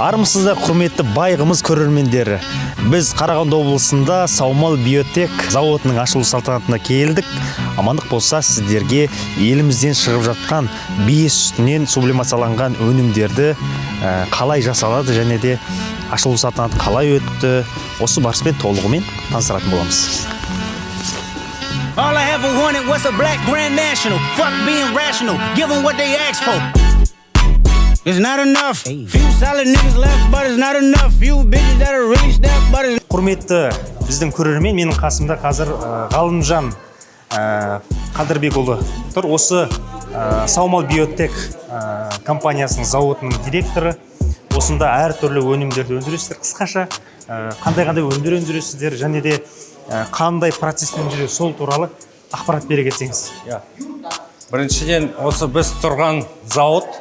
Армысыздар құрметті байғымыз көрермендері. Біз Қарағанды облысында Саумал биотек зауытының ашылу салтанатына келдік. Амандық болса сіздерге елімізден шығып жатқан бие сүтінен сублимацияланған өнімдерді қалай жасалады және де ашылу салтанаты қалай өтті, осы барыспен толығымен таныстыратын боламыз. All I ever wanted was a black grand national. Fuck being rational, give them what they asked for. It's not enough. Few solid niggas left, but it's not enough. Few bitches that are really step, but it's... Құрметті біздің көрермен, менің қасымда қазір Ғалымжан Қадырбекұлы тұр. Осы Саумал биотек компаниясының зауытының директоры. Осында әртүрлі өнімдерді өндіресіздер. Қысқаша қандай өнімдер өндіресіздер және де қандай процестен өндіресіздер, сол туралы ақпарат бере кетсеңіз. Біріншіден, осы біз тұрған зауыт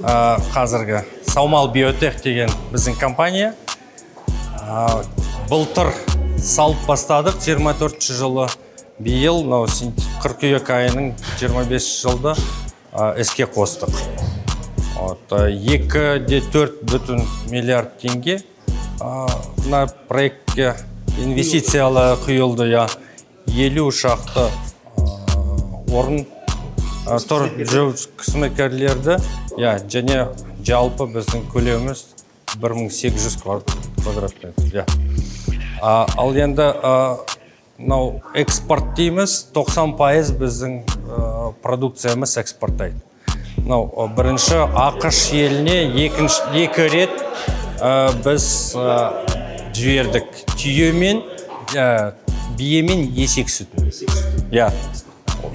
қазіргі Саумал биотек деген біздің компания. Былтыр салып бастадық 24 жылы, биыл қыркүйек айының 25 жылда іске қостық. 2,4 миллиард теңге мына проектке инвестициялар құйылды. 50 шақты орын тұр қызметкерлерді, және жалпы біздің көлеміміз 1800 квадрат метр. Ал енді экспорт дейміз, 90% біздің продукциямыз экспорттайды. Бірінші ақш еліне екі рет біз жібердік түйемен, биемен есек сүтін.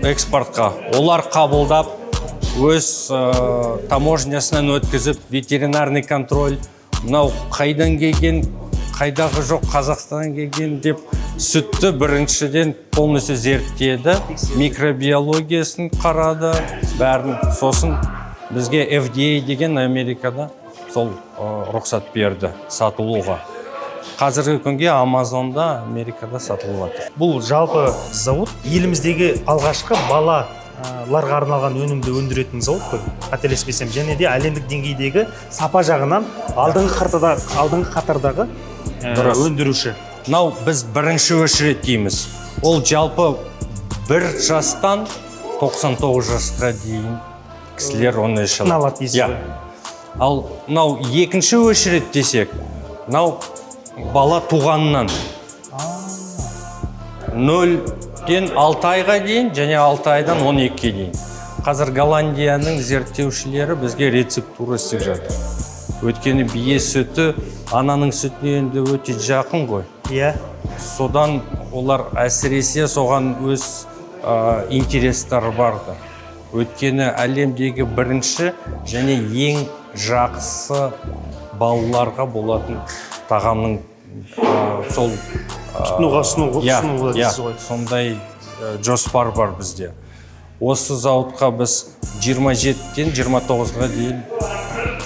Экспортқа. Олар қабылдап, өз таможнясынан өткізіп, ветеринарный контроль, қайдан келген, қайдағы жоқ, Қазақстаннан келген деп сүтті біріншіден полностью зерттеді, микробиологиясын қарады, бәрін. Сосын бізге FDA деген Америкада сол рұқсат берді сатылуға. Қазіргі күнге Амазонда, Америкада сатылады. Бұл жалпы зауыт еліміздегі алғашқы балаларға арналған өнімді өндіретін зауыт қой, қателеспесем, және де әлемдік деңгейдегі сапа жағынан алдыңғы қатардағы өндіруші. Біз бірінші очередь дейміз. Ол жалпы 1 жастан 99 жасқа дейін кісілер оны ішілді. Алады дейсіз. Ал екінші очередь десек, бала туғаннан 0-ден 6 айға дейін және 6 айдан 12-ге дейін. Қазір Голландияның зерттеушілері бізге рецептура істеп жатыр. Өйткені бие сүті ананың сүтіне енді өте жақын ғой. Содан олар әсіресе соған өз интерестері барды. Өйткені әлемдегі бірінші және ең жақсы балаларға болатын тағамның сол сондай жоспар бар бізде. Осы зауытқа біз 27-ден 29-ға дейін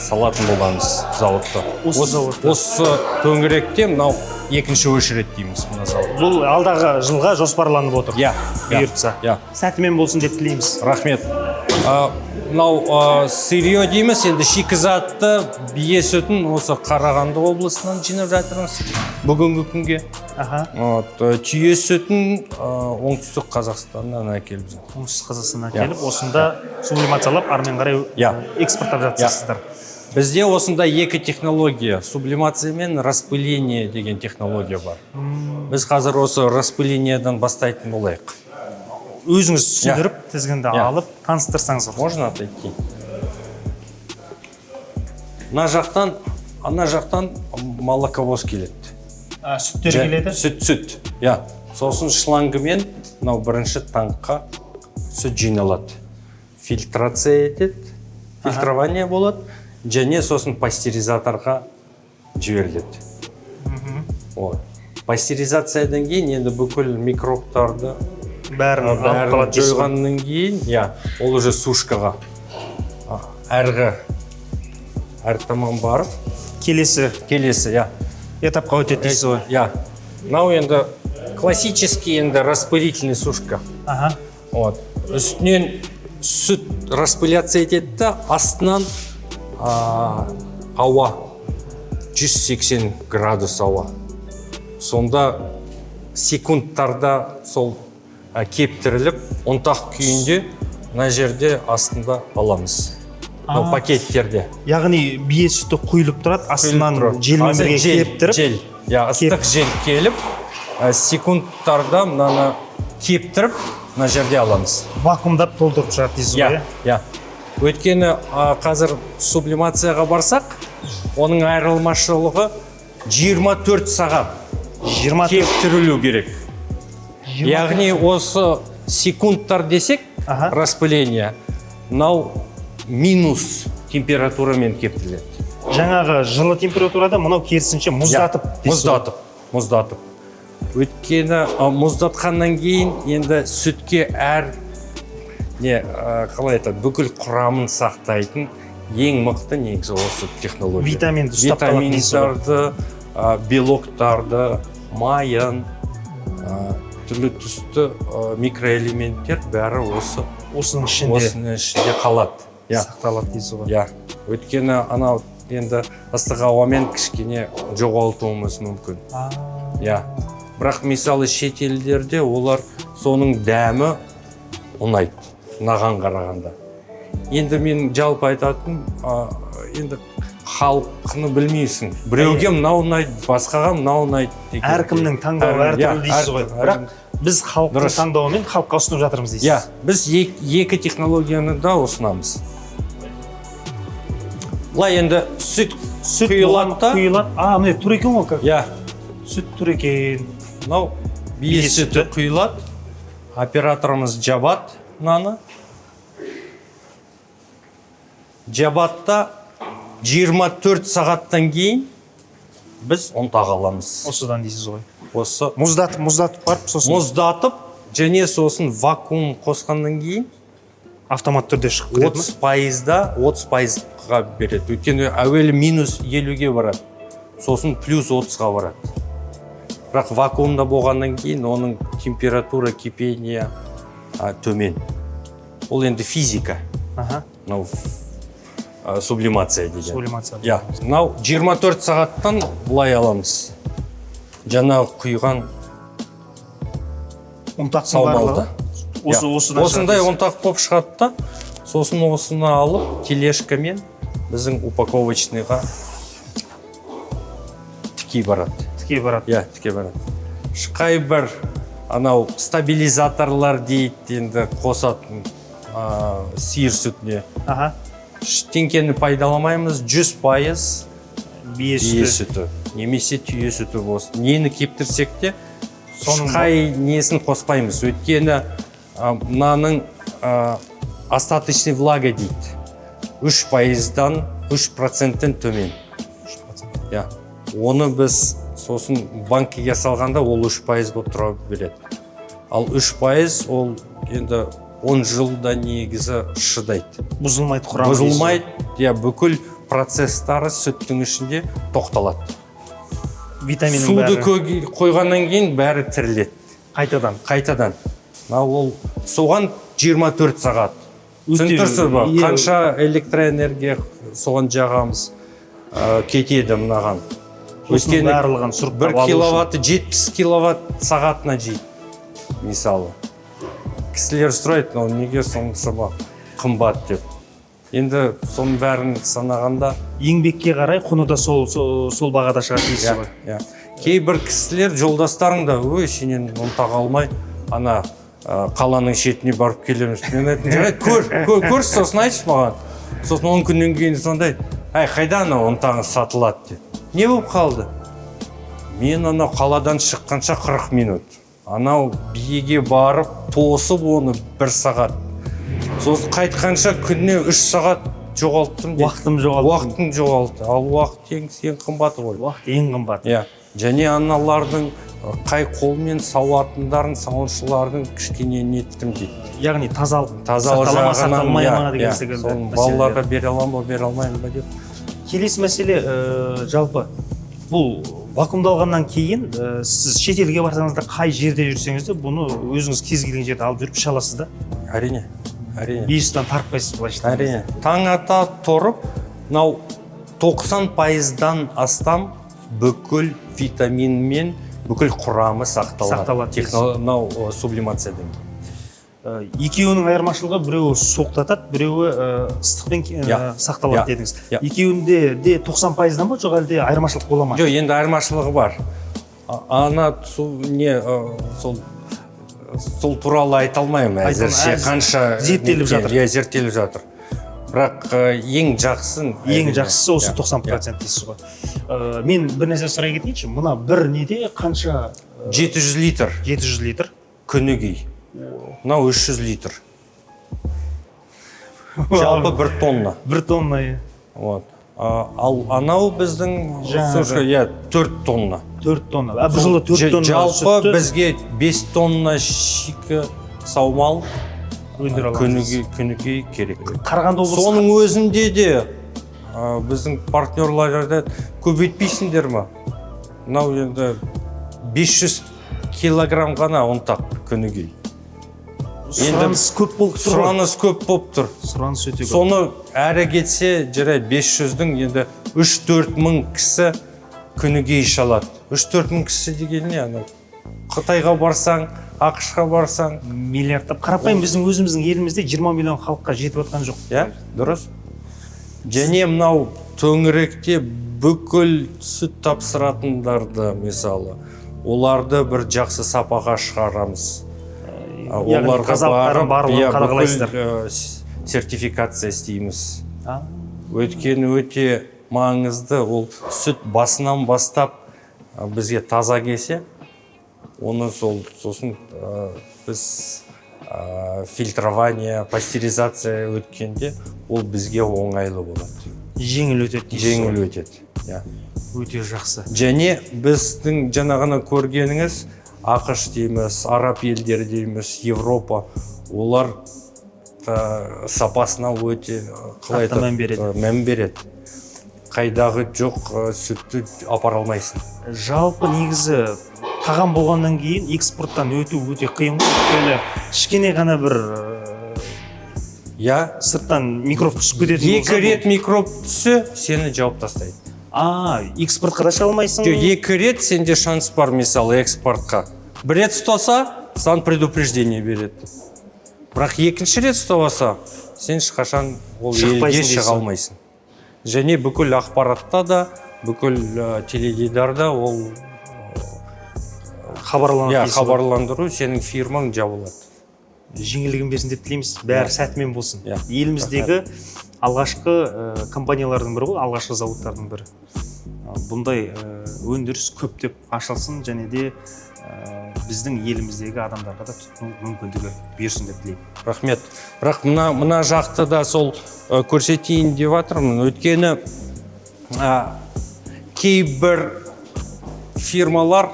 салатын боламыз зауытты. Осы төңіректе екінші очередь дейміз мұна зауыт. Бұл алдағы жылға жоспарланып отыр. Бұйыртса. Сәтімен болсын деп тілейміз. Рахмет. Сырье дейміз, енді шикізатты бие сүтін осы Қарағанды облысынан жинап жатырмыз бүгінгі күнге. Түйе сүтін оңтүстік Қазақстаннан әкеліп жатыр. Оңтүстік Қазақстаннан әкеліп, осында сублимациялап, армен қарай экспорттап жатырсыздар. Бізде осында екі технология, сублимация мен распыление деген технология бар. Біз қазір осы распылениядан бастайтын болайық. Өзіңіз түсіндіріп, тізгінді алып, таныстырсаңыз. Можно отойти? Ана жақтан молоковоз келеді. Сүттер келеді? Сүт. Сосын шлангымен бірінші танкқа сүт жиналады. Фильтрация етеді, фильтрование болады, және сосын пастеризаторға жіберіледі. Пастеризациядан кейін енді бүкіл микробтарды бәрін жойғаннан кейін, ол уже сушкаға әр таман барып келесі этапқа өтеді дейсіз ғой. Мынау енді классический енді распылительный сушка. Үстінен сүт распыляция етеді, астынан ауа 180 градус ауа. Сонда секундтарда сол кептіріліп, ұнтақ күйінде мына жерде астында аламыз. Пакеттерде. Яғни бие сүті құйылып тұрады, астынан желмен бірге кептіріп. Жел. Ыстық жел келіп, секундтарда мынаны кептіріп, мына жерде аламыз. Вакуумдап толтырып шығады дейсіз ғой? Иә. Өйткені қазір сублимацияға барсақ, оның айырылмашылығы 24 сағат кептірілу керек. Яғни осы секундтар десек, распыление, мынау минус температурамен кептіріледі. Жаңағы жылы температурада мынау керісінше мұздатып. Өйткені мұздатқаннан кейін енді сүтке бүкіл құрамын сақтайтын ең мықты негізі осы технология. Витаминдарды, белоктарды, майын, түрлі түсті микроэлементтер бәрі осының ішінде қалады. Сақталады дейсіз ғой? Өйткені анау енді ыстық ауамен кішкене жоғалтуымыз мүмкін. Бірақ мысалы шетелдерде олар соның дәмі ұнайды, ұнаған қарағанда. Енді мен жалпы айтатын, енді халқыны білмейсің. Біреуге мынау ұнайды, басқаға мынау ұнайды. Әркімнің таңдауы әртүрлі дейсіз ғой. Бірақ біз халықтың таңдауымен халыққа ұсынып жатырмыз дейсіз. Біз екі технологияны да ұсынамыз. Бұлай енді сүт құйылады. Міне тұр екен ғой? Сүт тұр екен. Мынау бие сүті құйылады. Операторымыз жабады мынаны. Жабатта 24 сағаттан кейін біз ұнтақ аламыз. Осыдан дейсіз ғой? Осы мұздатып барып сосын? Мұздатып, және сосын вакуум қосқаннан кейін автомат түрде шығып кетеді ме? 30%ға береді. Өйткені әуелі минус 50-ге барады, сосын плюс 30-ға барады. Бірақ вакуумда болғаннан кейін оның температура кипения төмен. Ол енді физика. Сублимация деген. Сублимация. Мынау 24 сағаттан бұлай аламыз. Жаңағы құйған саумалды. Осындай ұнтақ болып шығады да, сосын осыны алып, тележкамен біздің упаковочныйға тіке барады. Тіке барады. Шықай бір анау стабилизаторлар дейді енді қосатын сиыр сүтіне. Ештеңкені пайдаламаймыз, 100% бие сүті, немесе түйе сүті болсын. Нені кептірсек те, шықай несін қоспаймыз. Өйткені мынаның остаточный влага дейді. 3%-дан 3%-тен төмен. Оны біз сосын банкіге салғанда ол 3% болып тұра береді. Ал 3% ол енді 10 жылда негізі шыдайды. Бұзылмайды құрамы. Бұзылмайды, бүкіл процесстары сүттің ішінде тоқталады. Витаминнің бәрі. Суды қойғаннан кейін бәрі тіріледі. Қайтадан. Ол соған 24 сағат. Түсінтірсіз ба? Қанша электроэнергия соған жағамыз кетеді мынаған. Өйткені 1 киловатты 70 киловатт сағатына жейді. Мысалы. Кісілер сұрайды, неге соншама қымбат деп. Енді соның бәрін санағанда еңбекке қарай құны да сол бағада шығады дейсіз ғой? Кейбір кісілер жолдастарың да, сенен ұнтақ алмай, ана қаланың шетіне барып келеміз. Мен айтым, көр, сосын айтшы маған. Сосын 10 күннен кейін сондай, қайда ана ұнтағың сатылады деп. Не болып қалды? Мен ана қаладан шыққанша 40 минут. Анау биеге барып, тосып оны 1 сағат. Сосын қайтқанша күнне 3 сағат жоғалттым дейді. Уақытым жоғалды. Ал уақыт ең қымбаты ғой. Уақыт ең қымбаты. Және аналардың қай қолмен сауатындарын, сауыншылардың кішкене неттім дейді. Яғни тазалық сақталмай ма деген секілді. Балаларға бере аламын ба, бере алмаймын ба деп. Келесі мәселе, жалпы бұл вакуумдалғаннан кейін сіз шетелге барсаңыз да қай жерде жүрсеңіз де бұны өзіңіз кез келген жерде алып жүріп іше аласыз да? Әрине. Бие сүтінен тарықпайсыз былайша. Әрине. Таң ата тұрып, мынау 90%-дан астам бүкіл витамин мен бүкіл құрамы сақталады. Тек мынау сублимациядан кейін. Екеуінің айырмашылығы біреуі суықтатады, біреуі ыстықпен сақталады дедіңіз. Екеуінде де 90%-дан ба, жоқ әлде айырмашылық бола ма? Жоқ, енді айырмашылығы бар. Ана сол туралы айта алмаймын әзірше, қанша зерттеліп жатыр. Зерттеліп жатыр. Бірақ ең жақсысы осы 90% дейсіз ғой. Мен бір нәрсе сұрай кетейінші, мына бір неде қанша? 700 литр. 700 литр. Күнігей. Мынау 300 литр. Жалпы 1 тонна. 1 тонна. Ал анау біздің 4 тонна. 4 тонна. Бір жылы 4 тонна. Жалпы бізге 5 тонна шикі саумал күніге керек. Қарағанды облысы. Соның өзінде де біздің партнерларда көбейтпейсіңдер ма? Мынау енді 500 килограмм ғана ұнтақ күніге. Сұраныс көп болып тұр. Сұраныс көп болып тұр. Сұраныс өте көп. Соны әрі кетсе, жарай 500-дің енді 3-4 мың кісі күніге іш алады. 3-4 мың кісі деген не? Қытайға барсаң, ақш-қа барсаң, миллиардтап. Қарапайым біздің өзіміздің елімізде 20 миллион халыққа жетіп отқан жоқ. Дұрыс. Және мынау төңіректе бүкіл сүт тапсыратындарды, мысалы, оларды бір жақсы сапаға шығарамыз. Оларға барып бүкіл сертификация істейміз. Өйткені өте маңызды, ол сүт басынан бастап бізге таза келсе, оны сосын біз фильтрование, пастеризация өткенде ол бізге оңайлы болады. Жеңіл өтеді. Жеңіл өтеді. Өте жақсы. Және біздің жаңағына көргеніңіз ақш дейміз, араб елдері дейміз, Европа, олар сапасына өте мән береді. Қайдағы жоқ сүтті апара алмайсың. Жалпы негізі тағам болғаннан кейін экспорттан өту өте қиын ғой. Өйткені кішкене ғана бір сырттан микроб түсіп кететін болса. 2 рет микроб түссе, сені жауып тастайды. Экспортқа да шыға алмайсың? 2 рет сенде шанс бар, мысалы, экспортқа. 1 рет ұстаса, саған предупреждение береді. Бірақ 2-ші рет ұстамаса, сен ешқашан ол елге шыға алмайсың. Және бүкіл ақпаратта да, бүкіл теледидарда ол хабарландыру сенің фирмаң жабылады. Жеңілгін берсін деп тілейміз, бәрі сәтімен болсын. Еліміздегі алғашқы компаниялардың бірі ғой, алғашқы зауыттардың бірі. Бұндай өндіріс көптеп ашылсын, және де біздің еліміздегі адамдарға да тұтыну мүмкіндігі берсін деп тілеймін. Рахмет. Бірақ мына жақты да сол көрсетейін деп жатырмын. Өйткені кейбір фирмалар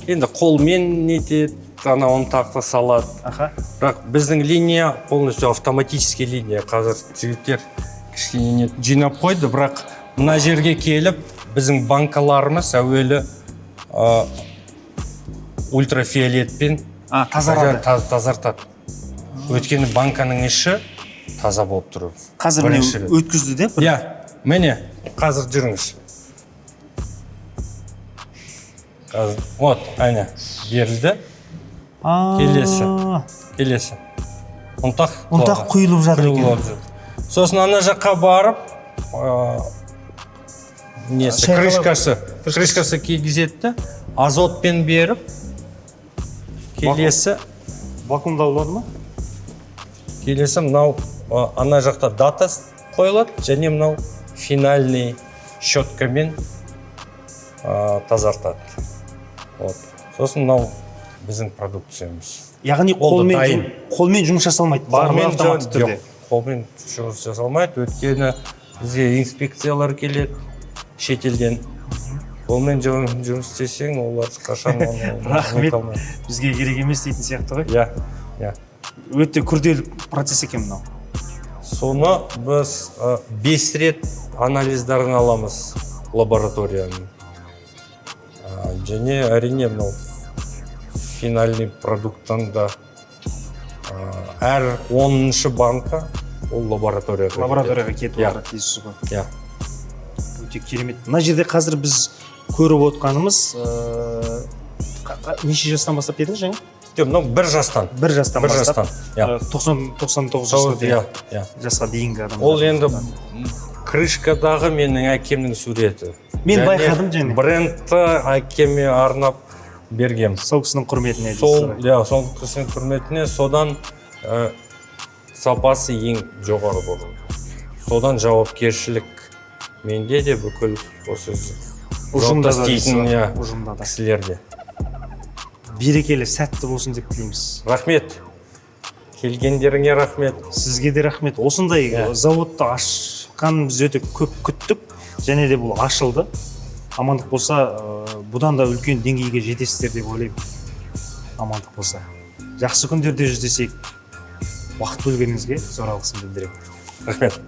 енді қолмен нетеді, ұнтақты салады. Бірақ біздің линия полностью автоматический линия. Қазір жігіттер кішкене жинап қойды, бірақ мына жерге келіп біздің банкаларымыз әуелі ультрафиолетпен тазартады. Өйткені банканың іші таза болып тұр. Қазір міне өткізді деп? Міне, қазір жүріңіз. Вот, әне, берілді. Келесі. Ұнтақ құйылып жатыр екен. Сосын ана жаққа барып, крышкасы кигізетті, азотпен беріп, келесі. Вакуумдау болады ма? Келесі мынау ана жақта дата қойылады, және мынау финальный щеткамен тазартады. Сосын мынау біздің продукциямыз. Яғни қолмен жұмыс жасалмайды, барлығы автоматты түрде. Қолмен жұмыс жасалмайды, өйткені бізге инспекциялар келеді шетелден. Қолмен жұмыс істесең, олар қашан рахмет, бізге керек емес дейтін сияқты ғой. Өте күрделі процесс екен мынау. Соны біз 5 рет анализдарын аламыз лабораторияның. Және әрине мынау финальный продукттан да әр 10-шы банка ол лабораторияға кетіп отырады дейсіз ғой. өте керемет. Мына жерде қазір біз көріп отқанымыз неше жастан бастап дедіңіз жаңа? Жоқ, мынау 1 жастан. 1 жастан бастап. Иә. 99 жасқа дейінгі адам. Ол енді крышкадағы менің әкемнің суреті. Мен байқадым және. Брендті әкеме арнап бергем. Сол кісінің құрметіне. Сол кісінің құрметіне, содан сапасы ең жоғары болды. Содан жауапкершілік менде де бүкіл осы ұжымда істейтін ұжымда да. кісілерде. Берекелі, сәтті болсын деп тілейміз. Рахмет. Келгендеріңе рахмет. Сізге де рахмет. Осындай заводты ашқан біз өте көп күттік, және де бұл ашылды. Амандық болса, бұдан да үлкен деңгейге жетесіздер деп ойлаймын. Амандық болса. Жақсы күндерде жүздесейік. Уақыт бөлгеніңізге зор алғысымды білдіремін. Рахмет.